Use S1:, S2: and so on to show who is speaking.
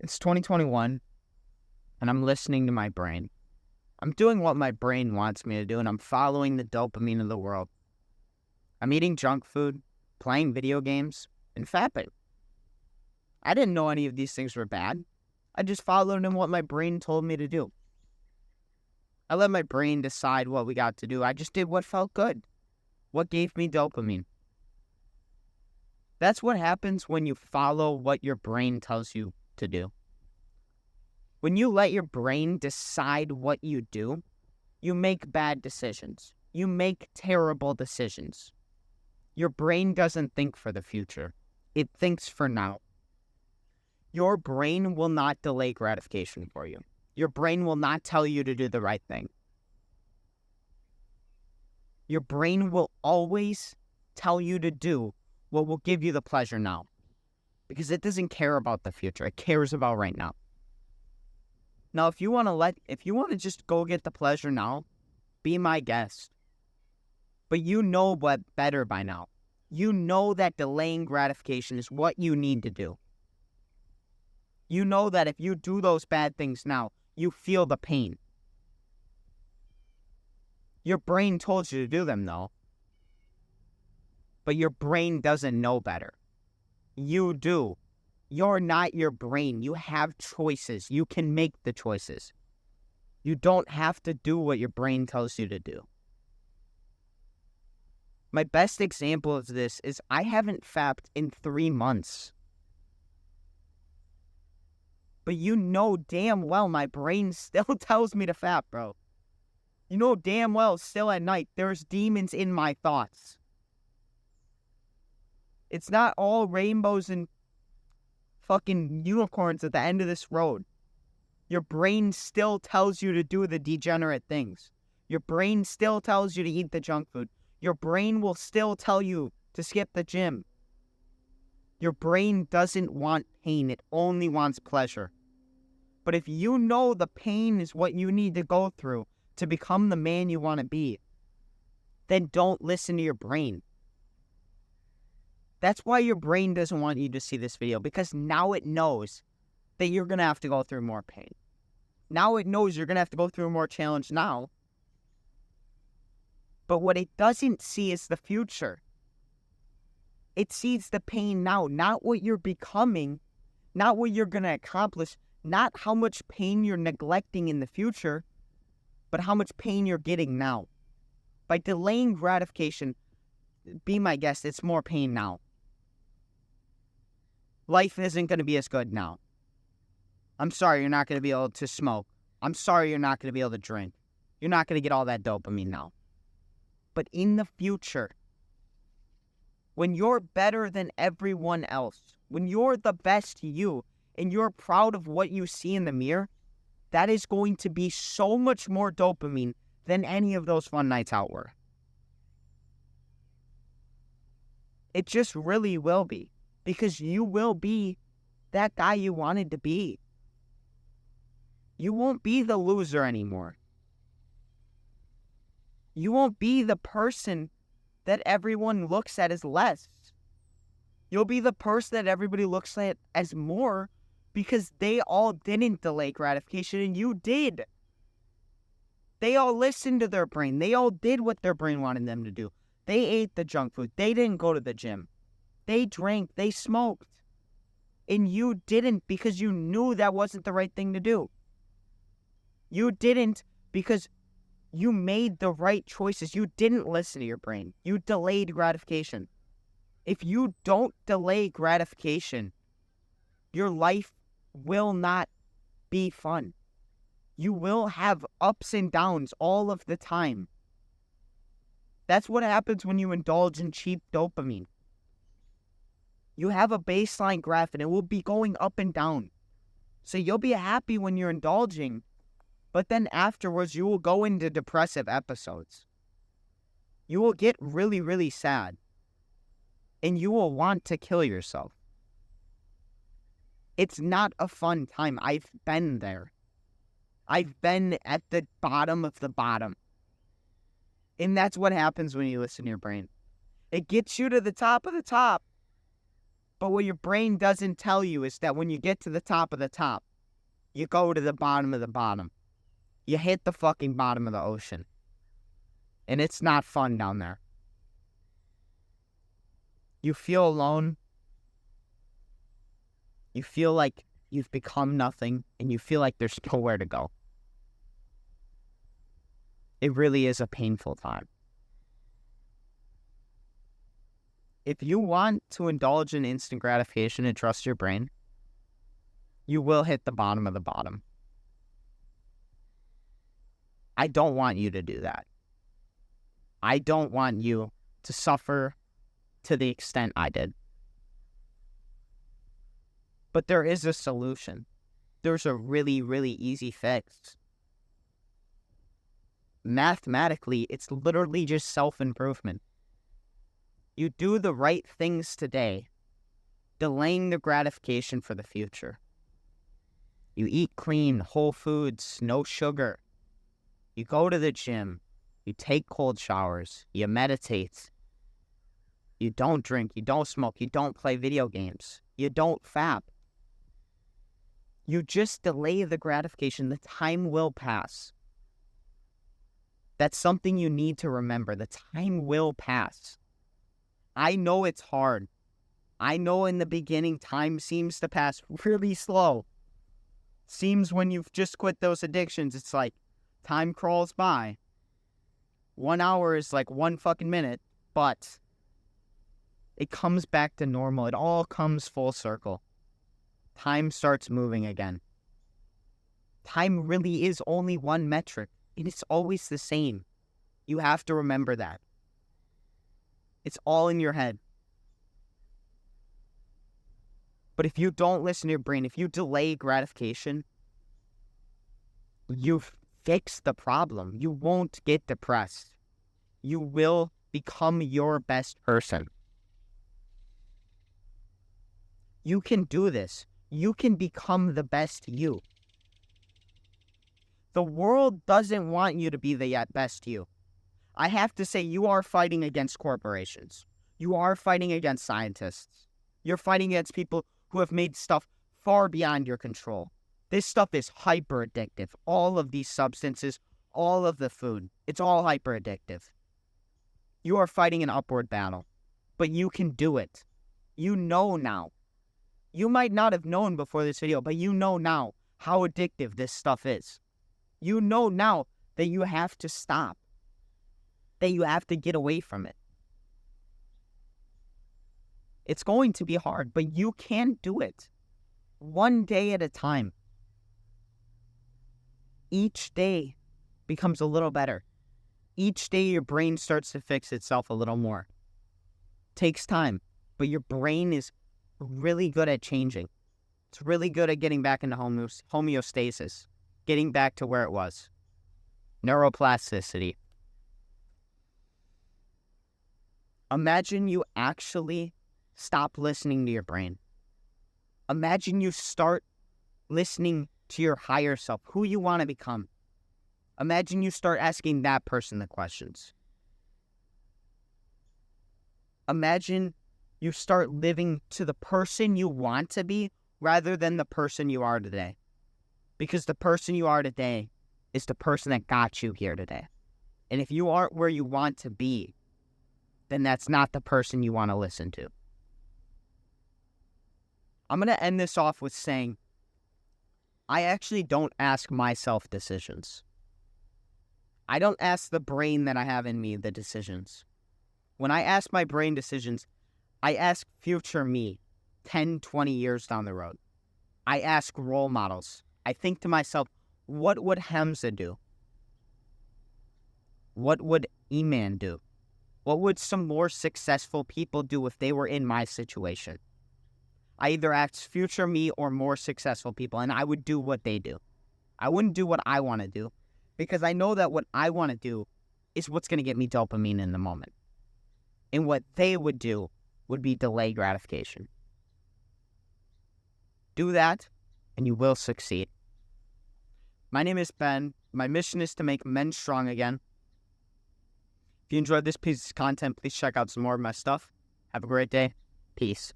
S1: It's 2021, and I'm listening to my brain. I'm doing what my brain wants me to do, and I'm following the dopamine of the world. I'm eating junk food, playing video games, and fapping. I didn't know any of these things were bad. I just followed in what my brain told me to do. I let my brain decide what we got to do. I just did what felt good, what gave me dopamine. That's what happens when you follow what your brain tells you to do. When you let your brain decide what you do, you make bad decisions. You make terrible decisions. Your brain doesn't think for the future. It thinks for now. Your brain will not delay gratification for you. Your brain will not tell you to do the right thing. Your brain will always tell you to do what will give you the pleasure now. Because it doesn't care about the future. It cares about right now. Now, if you want to just go get the pleasure now, be my guest. But you know what better by now. You know that delaying gratification is what you need to do. You know that if you do those bad things now, you feel the pain. Your brain told you to do them, though. But your brain doesn't know better. You do. You're not your brain. You have choices. You can make the choices. You don't have to do what your brain tells you to do. My best example of this is I haven't fapped in 3 months. But you know damn well my brain still tells me to fap, bro. You know damn well still at night there's demons in my thoughts. It's not all rainbows and fucking unicorns at the end of this road. Your brain still tells you to do the degenerate things. Your brain still tells you to eat the junk food. Your brain will still tell you to skip the gym. Your brain doesn't want pain. It only wants pleasure. But if you know the pain is what you need to go through to become the man you want to be, then don't listen to your brain. That's why your brain doesn't want you to see this video, because now it knows that you're going to have to go through more pain. Now it knows you're going to have to go through more challenge now. But what it doesn't see is the future. It sees the pain now, not what you're becoming, not what you're going to accomplish, not how much pain you're neglecting in the future, but how much pain you're getting now. By delaying gratification, be my guest, it's more pain now. Life isn't going to be as good now. I'm sorry you're not going to be able to smoke. I'm sorry you're not going to be able to drink. You're not going to get all that dopamine now. But in the future, when you're better than everyone else, when you're the best you, and you're proud of what you see in the mirror, that is going to be so much more dopamine than any of those fun nights out were. It just really will be. Because you will be that guy you wanted to be. You won't be the loser anymore. You won't be the person that everyone looks at as less. You'll be the person that everybody looks at as more because they all didn't delay gratification and you did. They all listened to their brain. They all did what their brain wanted them to do. They ate the junk food. They didn't go to the gym. They drank, they smoked. And you didn't because you knew that wasn't the right thing to do. You didn't because you made the right choices. You didn't listen to your brain. You delayed gratification. If you don't delay gratification, your life will not be fun. You will have ups and downs all of the time. That's what happens when you indulge in cheap dopamine. You have a baseline graph and it will be going up and down. So you'll be happy when you're indulging, but then afterwards you will go into depressive episodes. You will get really, really sad. And you will want to kill yourself. It's not a fun time. I've been there. I've been at the bottom of the bottom. And that's what happens when you listen to your brain. It gets you to the top of the top. But what your brain doesn't tell you is that when you get to the top of the top, you go to the bottom of the bottom. You hit the fucking bottom of the ocean. And it's not fun down there. You feel alone. You feel like you've become nothing, and you feel like there's nowhere to go. It really is a painful time. If you want to indulge in instant gratification and trust your brain, you will hit the bottom of the bottom. I don't want you to do that. I don't want you to suffer to the extent I did. But there is a solution. There's a really, really easy fix. Mathematically, it's literally just self-improvement. You do the right things today, delaying the gratification for the future. You eat clean, whole foods, no sugar. You go to the gym. You take cold showers. You meditate. You don't drink. You don't smoke. You don't play video games. You don't fap. You just delay the gratification. The time will pass. That's something you need to remember. The time will pass. I know it's hard. I know in the beginning, time seems to pass really slow. Seems when you've just quit those addictions, it's like time crawls by. 1 hour is like 1 fucking minute, but it comes back to normal. It all comes full circle. Time starts moving again. Time really is only one metric, and it's always the same. You have to remember that. It's all in your head. But if you don't listen to your brain, if you delay gratification, you fix the problem. You won't get depressed. You will become your best person. You can do this. You can become the best you. The world doesn't want you to be the best you. I have to say, you are fighting against corporations. You are fighting against scientists. You're fighting against people who have made stuff far beyond your control. This stuff is hyper addictive. All of these substances, all of the food, it's all hyper addictive. You are fighting an upward battle, but you can do it. You know now. You might not have known before this video, but you know now how addictive this stuff is. You know now that you have to stop, that you have to get away from it. It's going to be hard, but you can do it. One day at a time. Each day becomes a little better. Each day your brain starts to fix itself a little more. Takes time, but your brain is really good at changing. It's really good at getting back into homeostasis, getting back to where it was. Neuroplasticity. Imagine you actually stop listening to your brain. Imagine you start listening to your higher self, who you want to become. Imagine you start asking that person the questions. Imagine you start living to the person you want to be rather than the person you are today. Because the person you are today is the person that got you here today. And if you aren't where you want to be, then that's not the person you want to listen to. I'm going to end this off with saying, I actually don't ask myself decisions. I don't ask the brain that I have in me the decisions. When I ask my brain decisions, I ask future me 10, 20 years down the road. I ask role models. I think to myself, what would Hamza do? What would Iman do? What would some more successful people do if they were in my situation? I either ask future me or more successful people, and I would do what they do. I wouldn't do what I want to do, because I know that what I want to do is what's going to get me dopamine in the moment. And what they would do would be delay gratification. Do that, and you will succeed. My name is Ben. My mission is to make men strong again. If you enjoyed this piece of content, please check out some more of my stuff. Have a great day. Peace.